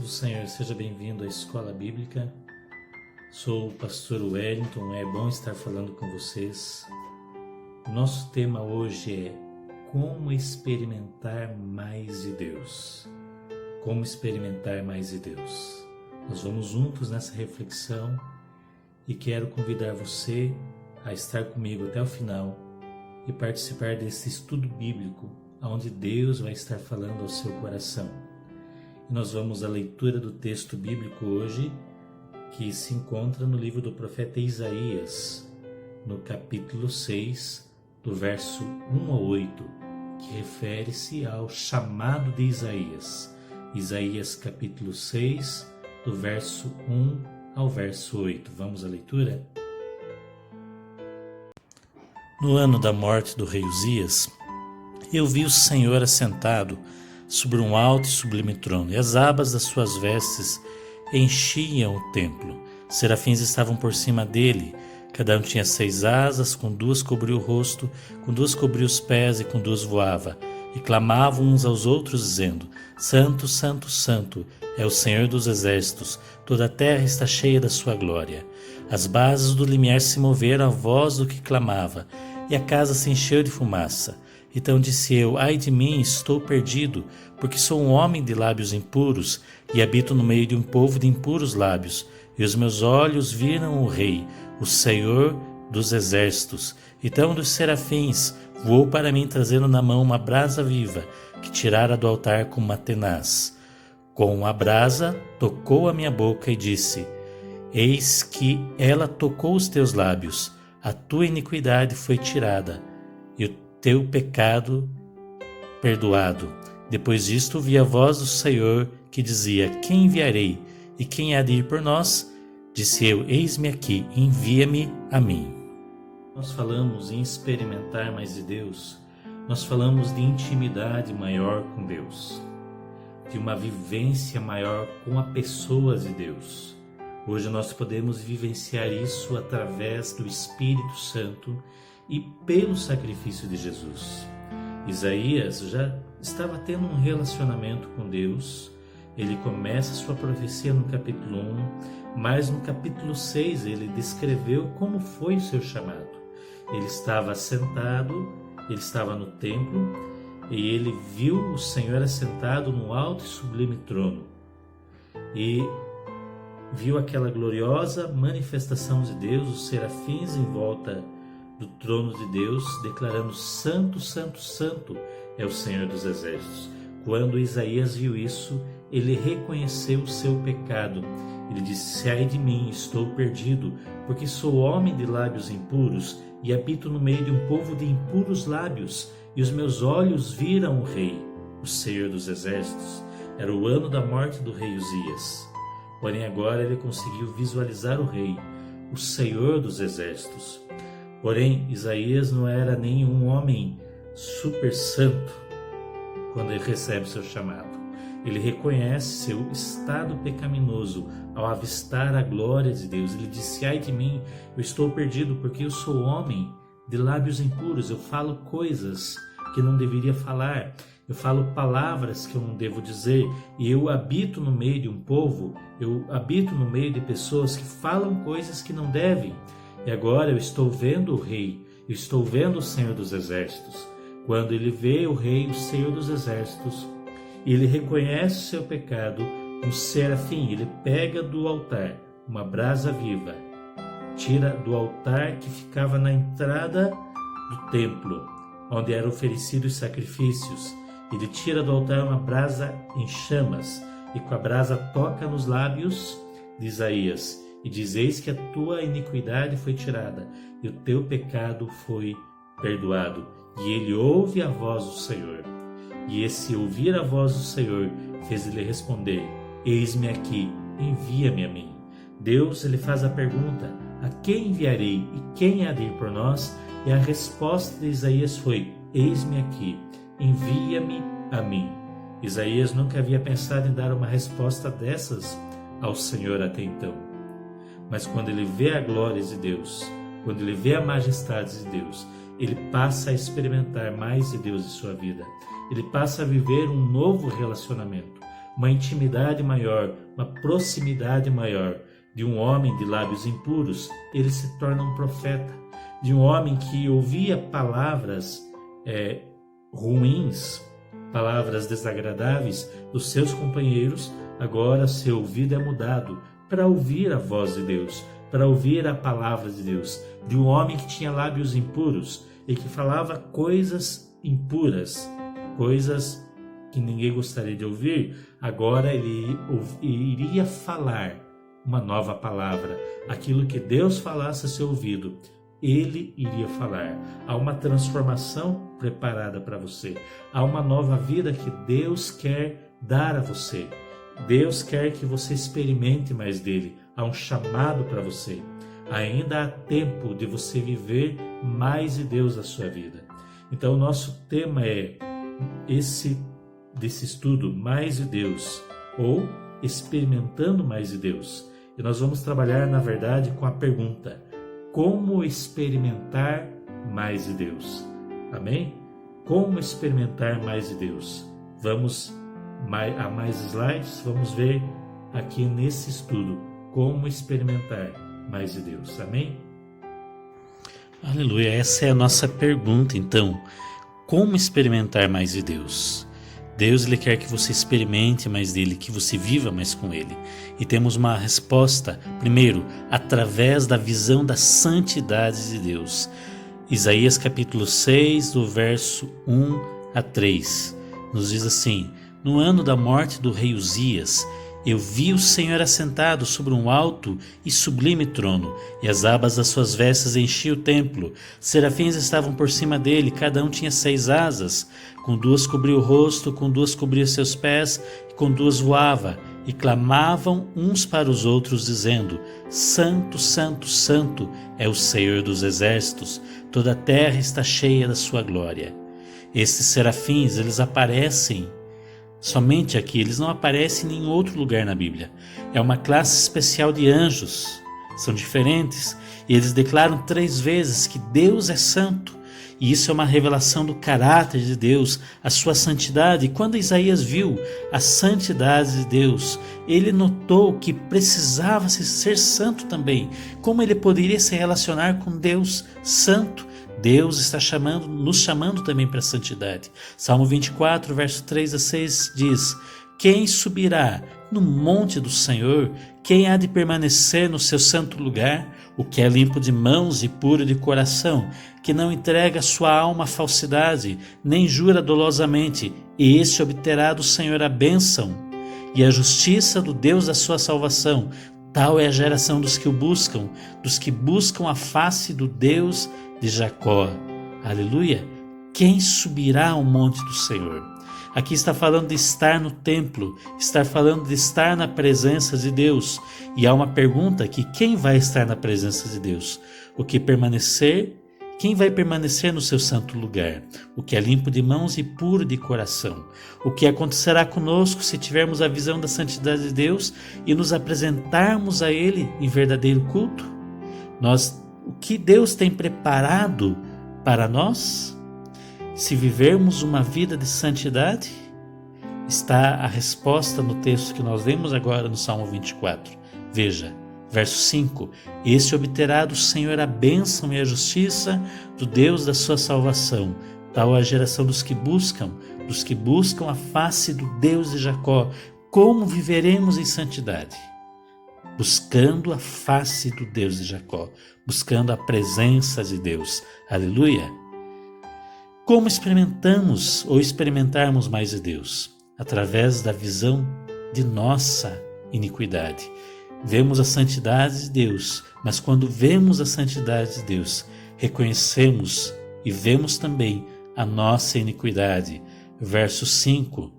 Senhor, seja bem-vindo à Escola Bíblica. Sou o pastor Wellington, é bom estar falando com vocês. O nosso tema hoje é como experimentar mais de Deus. Como experimentar mais de Deus. Nós vamos juntos nessa reflexão e quero convidar você a estar comigo até o final e participar desse estudo bíblico, onde Deus vai estar falando ao seu coração. E nós vamos à leitura do texto bíblico hoje, que se encontra no livro do profeta Isaías, no capítulo 6, do verso 1 ao 8, que refere-se ao chamado de Isaías. Isaías capítulo 6, do verso 1 ao verso 8. Vamos à leitura? No ano da morte do rei Uzias, eu vi o Senhor assentado sobre um alto e sublime trono, e as abas das suas vestes enchiam o templo. Serafins estavam por cima dele, cada um tinha 6 asas, com 2 cobria o rosto, com 2 cobria os pés e com 2 voava, e clamavam uns aos outros, dizendo: Santo, Santo, Santo é o Senhor dos exércitos, toda a terra está cheia da sua glória. As bases do limiar se moveram à voz do que clamava, e a casa se encheu de fumaça. Então disse eu: ai de mim, estou perdido, porque sou um homem de lábios impuros, e habito no meio de um povo de impuros lábios, e os meus olhos viram o Rei, o Senhor dos exércitos. Então dos serafins voou para mim, trazendo na mão uma brasa viva, que tirara do altar com uma tenaz. Com a brasa tocou a minha boca e disse: eis que ela tocou os teus lábios, a tua iniquidade foi tirada, e o teu pecado perdoado. Depois disto vi a voz do Senhor que dizia: quem enviarei e quem há de ir por nós? Disse eu: eis-me aqui, envia-me a mim. Nós falamos em experimentar mais de Deus, nós falamos de intimidade maior com Deus, de uma vivência maior com a pessoa de Deus. Hoje nós podemos vivenciar isso através do Espírito Santo e pelo sacrifício de Jesus. Isaías já estava tendo um relacionamento com Deus. Ele começa sua profecia no capítulo 1, mas no capítulo 6 ele descreveu como foi o seu chamado. Ele estava sentado, ele estava no templo e ele viu o Senhor assentado no alto e sublime trono. E viu aquela gloriosa manifestação de Deus, os serafins em volta do trono de Deus, declarando: Santo, Santo, Santo é o Senhor dos exércitos. Quando Isaías viu isso, ele reconheceu o seu pecado. Ele disse: ai de mim, estou perdido, porque sou homem de lábios impuros e habito no meio de um povo de impuros lábios, e os meus olhos viram o Rei, o Senhor dos exércitos. Era o ano da morte do rei Uzias. Porém agora ele conseguiu visualizar o Rei, o Senhor dos exércitos. Porém, Isaías não era nenhum homem super santo quando ele recebe seu chamado. Ele reconhece seu estado pecaminoso ao avistar a glória de Deus. Ele disse: ai de mim, eu estou perdido, porque eu sou homem de lábios impuros. Eu falo coisas que não deveria falar. Eu falo palavras que eu não devo dizer. E eu habito no meio de um povo, eu habito no meio de pessoas que falam coisas que não devem. E agora eu estou vendo o Rei, eu estou vendo o Senhor dos exércitos. Quando ele vê o Rei, o Senhor dos exércitos, ele reconhece o seu pecado, um serafim, ele pega do altar uma brasa viva, tira do altar que ficava na entrada do templo, onde eram oferecidos sacrifícios. Ele tira do altar uma brasa em chamas, e com a brasa toca nos lábios de Isaías, e diz: eis que a tua iniquidade foi tirada, e o teu pecado foi perdoado. E ele ouve a voz do Senhor. E esse ouvir a voz do Senhor fez ele responder: eis-me aqui, envia-me a mim. Deus, ele faz a pergunta: a quem enviarei e quem há de ir por nós? E a resposta de Isaías foi: eis-me aqui, envia-me a mim. Isaías nunca havia pensado em dar uma resposta dessas ao Senhor até então. Mas quando ele vê a glória de Deus, quando ele vê a majestade de Deus, ele passa a experimentar mais de Deus em sua vida. Ele passa a viver um novo relacionamento. uma intimidade maior, uma proximidade maior. De um homem de lábios impuros, ele se torna um profeta. De um homem que ouvia palavras ruins, palavras desagradáveis dos seus companheiros, agora seu ouvido é mudado para ouvir a voz de Deus, para ouvir a palavra de Deus. De um homem que tinha lábios impuros e que falava coisas impuras, coisas que ninguém gostaria de ouvir, agora ele iria falar uma nova palavra, aquilo que Deus falasse a seu ouvido, ele iria falar. Há uma transformação preparada para você, há uma nova vida que Deus quer dar a você. Deus quer que você experimente mais dele, há um chamado para você. Ainda há tempo de você viver mais de Deus na sua vida. Então o nosso tema é desse estudo, mais de Deus, ou experimentando mais de Deus. E nós vamos trabalhar, na verdade, com a pergunta: como experimentar mais de Deus? Amém? Como experimentar mais de Deus? Vamos a mais slides, vamos ver aqui nesse estudo como experimentar mais de Deus. Amém? Aleluia, essa é a nossa pergunta então. Como experimentar mais de Deus? Deus, Ele quer que você experimente mais dele, que você viva mais com Ele. E temos uma resposta, primeiro, através da visão da santidade de Deus. Isaías capítulo 6, do verso 1 a 3, nos diz assim: no ano da morte do rei Uzias, eu vi o Senhor assentado sobre um alto e sublime trono, e as abas das suas vestes enchiam o templo. Serafins estavam por cima dele, cada um tinha 6 asas. Com 2 cobria o rosto, com 2 cobria seus pés, e com 2 voava. E clamavam uns para os outros, dizendo: Santo, Santo, Santo é o Senhor dos exércitos, toda a terra está cheia da sua glória. Estes serafins, eles aparecem somente aqui, eles não aparecem em nenhum outro lugar na Bíblia. É uma classe especial de anjos, são diferentes, e eles declaram 3 vezes que Deus é santo, e isso é uma revelação do caráter de Deus, a sua santidade. E quando Isaías viu a santidade de Deus, ele notou que precisava ser santo também. Como ele poderia se relacionar com Deus santo? Deus está nos chamando também para a santidade. Salmo 24, verso 3 a 6 diz: quem subirá no monte do Senhor? Quem há de permanecer no seu santo lugar? O que é limpo de mãos e puro de coração, que não entrega sua alma à falsidade, nem jura dolosamente, e este obterá do Senhor a bênção e a justiça do Deus da sua salvação. Tal é a geração dos que o buscam, dos que buscam a face do Deus de Jacó. Aleluia! Quem subirá ao monte do Senhor? Aqui está falando de estar no templo, está falando de estar na presença de Deus. E há uma pergunta aqui: quem vai estar na presença de Deus? Quem vai permanecer no seu santo lugar? O que é limpo de mãos e puro de coração. O que acontecerá conosco se tivermos a visão da santidade de Deus e nos apresentarmos a Ele em verdadeiro culto? O que Deus tem preparado para nós? Se vivermos uma vida de santidade, está a resposta no texto que nós lemos agora no Salmo 24. Veja, verso 5: este obterá do Senhor a bênção e a justiça do Deus da sua salvação. Tal é a geração dos que buscam a face do Deus de Jacó. Como viveremos em santidade? Buscando a face do Deus de Jacó, buscando a presença de Deus. Aleluia! Como experimentarmos mais de Deus? Através da visão de nossa iniquidade. Vemos a santidade de Deus, mas quando vemos a santidade de Deus, reconhecemos e vemos também a nossa iniquidade. Verso 5: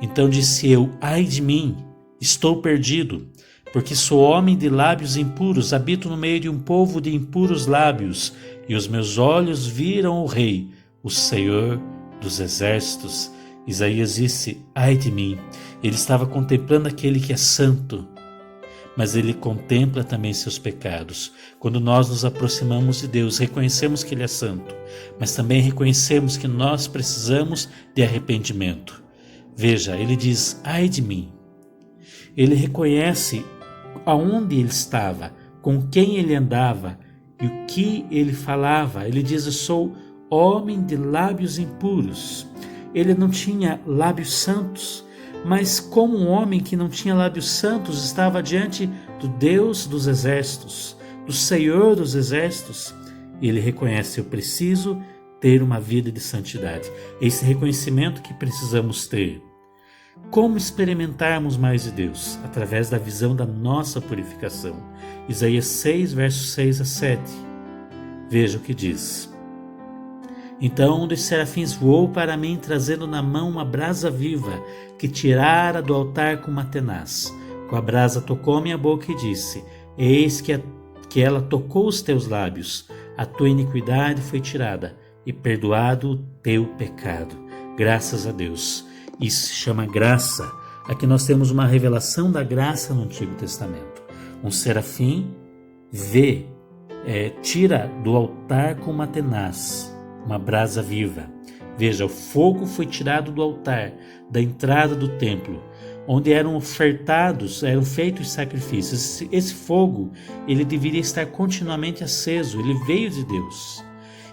então disse eu: ai de mim, estou perdido, porque sou homem de lábios impuros, habito no meio de um povo de impuros lábios, e os meus olhos viram o Rei, o Senhor dos exércitos. Isaías disse: ai de mim. Ele estava contemplando aquele que é santo, mas ele contempla também seus pecados. Quando nós nos aproximamos de Deus, reconhecemos que Ele é santo, mas também reconhecemos que nós precisamos de arrependimento. Veja, ele diz, ai de mim. Ele reconhece aonde ele estava, com quem ele andava e o que ele falava. Ele diz, eu sou homem de lábios impuros. Ele não tinha lábios santos, mas como um homem que não tinha lábios santos estava diante do Deus dos exércitos, do Senhor dos exércitos, ele reconhece, eu preciso ter uma vida de santidade. Esse reconhecimento que precisamos ter. Como experimentarmos mais de Deus? Através da visão da nossa purificação. Isaías 6, versos 6 a 7. Veja o que diz. Então um dos serafins voou para mim, trazendo na mão uma brasa viva, que tirara do altar com uma tenaz. Com a brasa tocou minha boca e disse, eis que ela tocou os teus lábios, a tua iniquidade foi tirada, e perdoado o teu pecado. Graças a Deus. Isso se chama graça. Aqui nós temos uma revelação da graça no Antigo Testamento. Um serafim tira do altar com uma tenaz, uma brasa viva. Veja, o fogo foi tirado do altar, da entrada do templo, onde eram feitos sacrifícios. Esse fogo, ele deveria estar continuamente aceso, ele veio de Deus.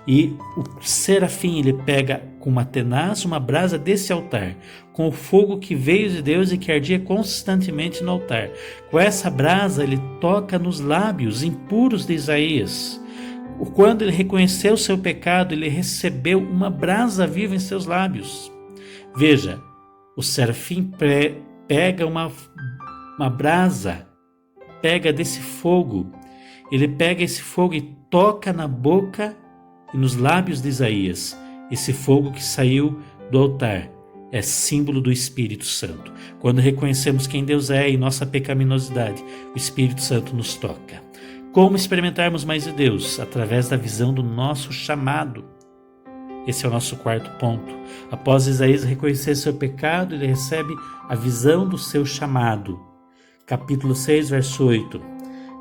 E o serafim, ele pega com uma tenaz uma brasa desse altar, com o fogo que veio de Deus e que ardia constantemente no altar. Com essa brasa, ele toca nos lábios impuros de Isaías. Quando ele reconheceu o seu pecado, ele recebeu uma brasa viva em seus lábios. Veja, o serafim pega uma brasa, pega desse fogo, ele pega esse fogo e toca na boca e nos lábios de Isaías. Esse fogo que saiu do altar é símbolo do Espírito Santo. Quando reconhecemos quem Deus é e nossa pecaminosidade, o Espírito Santo nos toca. Como experimentarmos mais de Deus? Através da visão do nosso chamado. Esse é o nosso quarto ponto. Após Isaías reconhecer seu pecado, ele recebe a visão do seu chamado. Capítulo 6, verso 8.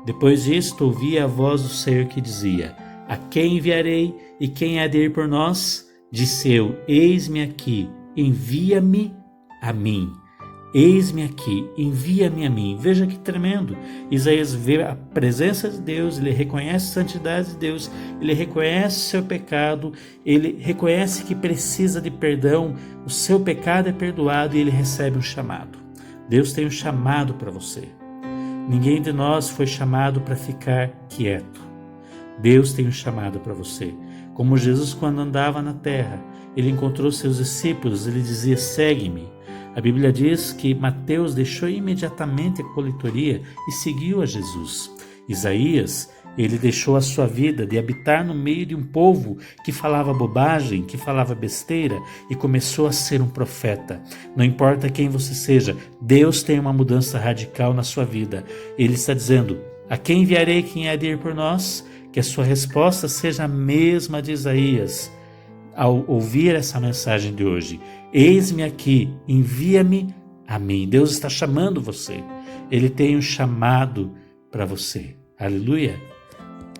Depois disto, ouvi a voz do Senhor que dizia, a quem enviarei e quem há de ir por nós? Disse eu, eis-me aqui, envia-me a mim. Eis-me aqui, envia-me a mim. Veja que tremendo. Isaías vê a presença de Deus, ele reconhece a santidade de Deus, ele reconhece o seu pecado, ele reconhece que precisa de perdão, o seu pecado é perdoado e ele recebe um chamado. Deus tem um chamado para você. Ninguém de nós foi chamado para ficar quieto. Deus tem um chamado para você. Como Jesus, quando andava na terra, ele encontrou seus discípulos, ele dizia, segue-me. A Bíblia diz que Mateus deixou imediatamente a coletoria e seguiu a Jesus. Isaías, ele deixou a sua vida de habitar no meio de um povo que falava bobagem, que falava besteira e começou a ser um profeta. Não importa quem você seja, Deus tem uma mudança radical na sua vida. Ele está dizendo, a quem enviarei, quem há de ir por nós? Que a sua resposta seja a mesma de Isaías ao ouvir essa mensagem de hoje. Eis-me aqui, envia-me a mim. Deus está chamando você. Ele tem um chamado para você. Aleluia.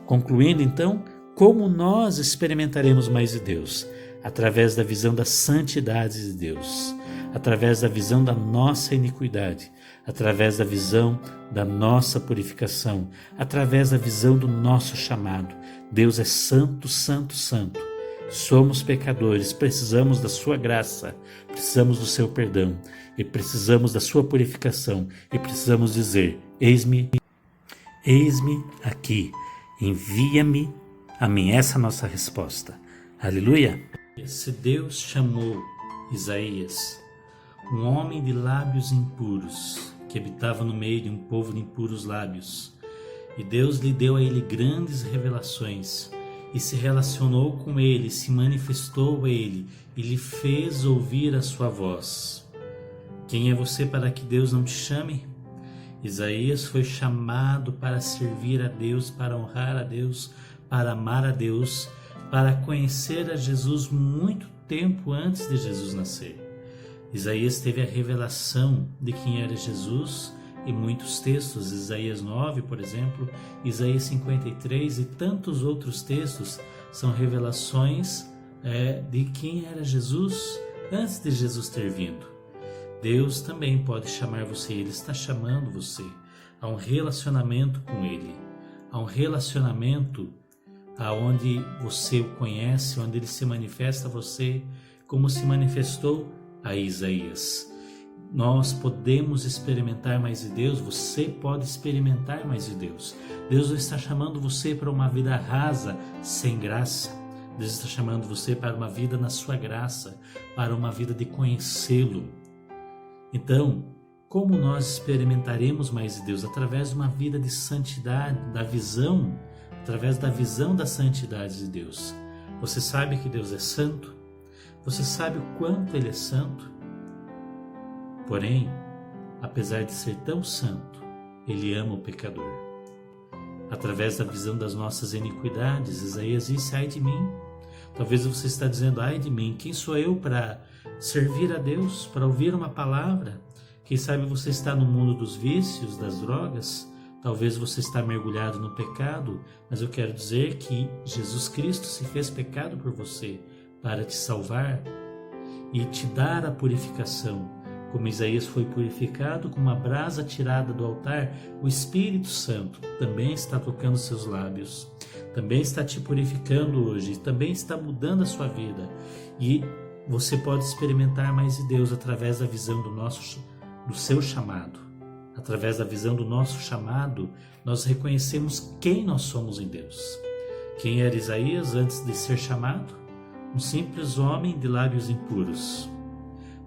Concluindo então, como nós experimentaremos mais de Deus? Através da visão da santidade de Deus, através da visão da nossa iniquidade, através da visão da nossa purificação, através da visão do nosso chamado. Deus é santo, santo, santo. Somos pecadores, precisamos da sua graça, precisamos do seu perdão e precisamos da sua purificação e precisamos dizer, eis-me aqui, envia-me a mim. Essa é a nossa resposta. Aleluia. Se Deus chamou Isaías, um homem de lábios impuros, que habitava no meio de um povo de impuros lábios, e Deus lhe deu a ele grandes revelações, e se relacionou com ele, se manifestou a ele, e lhe fez ouvir a sua voz. Quem é você para que Deus não te chame? Isaías foi chamado para servir a Deus, para honrar a Deus, para amar a Deus, para conhecer a Jesus muito tempo antes de Jesus nascer. Isaías teve a revelação de quem era Jesus em muitos textos, Isaías 9, por exemplo, Isaías 53 e tantos outros textos são revelações de quem era Jesus antes de Jesus ter vindo. Deus também pode chamar você, Ele está chamando você a um relacionamento com Ele, a um relacionamento aonde você o conhece, onde Ele se manifesta a você, como se manifestou a Isaías. Nós podemos experimentar mais de Deus, você pode experimentar mais de Deus. Deus está chamando você para uma vida rasa, sem graça. Deus está chamando você para uma vida na sua graça, para uma vida de conhecê-lo. Então, como nós experimentaremos mais de Deus? Através de uma vida de santidade, através da visão da santidade de Deus. Você sabe que Deus é santo? Você sabe o quanto Ele é santo? Porém, apesar de ser tão santo, Ele ama o pecador. Através da visão das nossas iniquidades, Isaías disse, ai de mim. Talvez você está dizendo, ai de mim, quem sou eu para servir a Deus, para ouvir uma palavra? Quem sabe você está no mundo dos vícios, das drogas? Talvez você está mergulhado no pecado, mas eu quero dizer que Jesus Cristo se fez pecado por você para te salvar e te dar a purificação. Como Isaías foi purificado com uma brasa tirada do altar, o Espírito Santo também está tocando seus lábios, também está te purificando hoje, também está mudando a sua vida. E você pode experimentar mais de Deus através da visão do seu chamado. Através da visão do nosso chamado, nós reconhecemos quem nós somos em Deus. Quem era Isaías antes de ser chamado? Um simples homem de lábios impuros.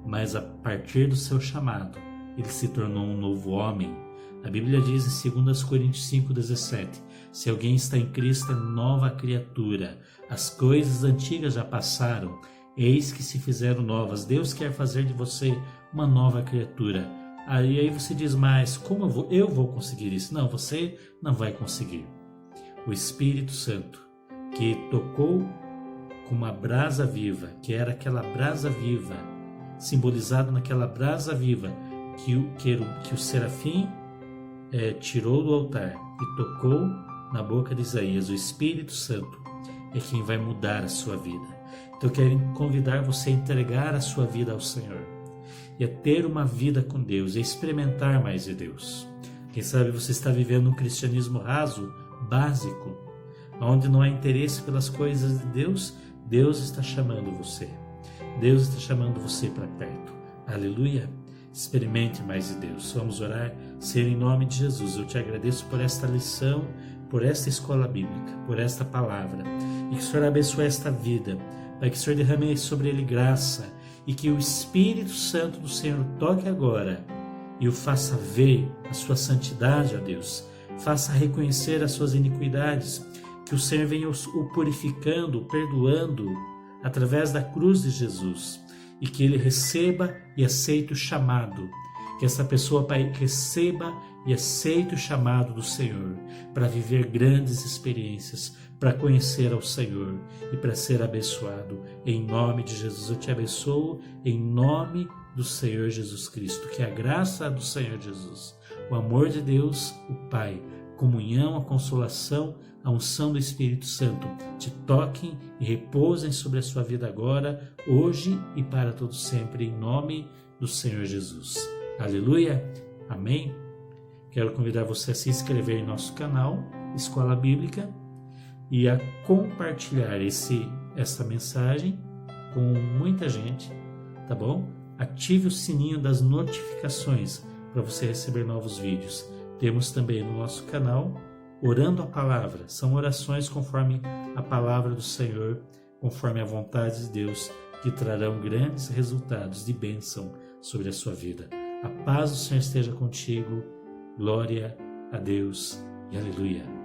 Mas a partir do seu chamado, ele se tornou um novo homem. A Bíblia diz em 2 Coríntios 5,17, se alguém está em Cristo é nova criatura, as coisas antigas já passaram, eis que se fizeram novas. Deus quer fazer de você uma nova criatura. Aí você diz, mas como eu vou conseguir isso? Não, você não vai conseguir. O Espírito Santo, que tocou com uma brasa viva, que era aquela brasa viva, simbolizado naquela brasa viva que o serafim tirou do altar e tocou na boca de Isaías. O Espírito Santo é quem vai mudar a sua vida. Então eu quero convidar você a entregar a sua vida ao Senhor e a ter uma vida com Deus, a experimentar mais de Deus. Quem sabe você está vivendo um cristianismo raso, básico, onde não há interesse pelas coisas de Deus. Deus está chamando você. Deus está chamando você para perto. Aleluia! Experimente mais de Deus. Vamos orar. Senhor, em nome de Jesus, eu te agradeço por esta lição, por esta escola bíblica, por esta palavra. E que o Senhor abençoe esta vida, para que o Senhor derrame sobre ele graça e que o Espírito Santo do Senhor toque agora e o faça ver a sua santidade, ó Deus. Faça reconhecer as suas iniquidades, que o Senhor venha o purificando, o perdoando, através da cruz de Jesus, e que ele receba e aceite o chamado, que essa pessoa, Pai, receba e aceite o chamado do Senhor, para viver grandes experiências, para conhecer ao Senhor e para ser abençoado. Em nome de Jesus eu te abençoo, em nome do Senhor Jesus Cristo. Que a graça do Senhor Jesus, o amor de Deus, o Pai, a comunhão, a consolação, a unção do Espírito Santo te toquem e repousem sobre a sua vida agora, hoje e para todo sempre, em nome do Senhor Jesus. Aleluia! Amém? Quero convidar você a se inscrever em nosso canal, Escola Bíblica, e a compartilhar essa mensagem com muita gente, tá bom? Ative o sininho das notificações para você receber novos vídeos. Temos também no nosso canal Orando a Palavra. São orações conforme a palavra do Senhor, conforme a vontade de Deus, que trarão grandes resultados de bênção sobre a sua vida. A paz do Senhor esteja contigo. Glória a Deus e aleluia.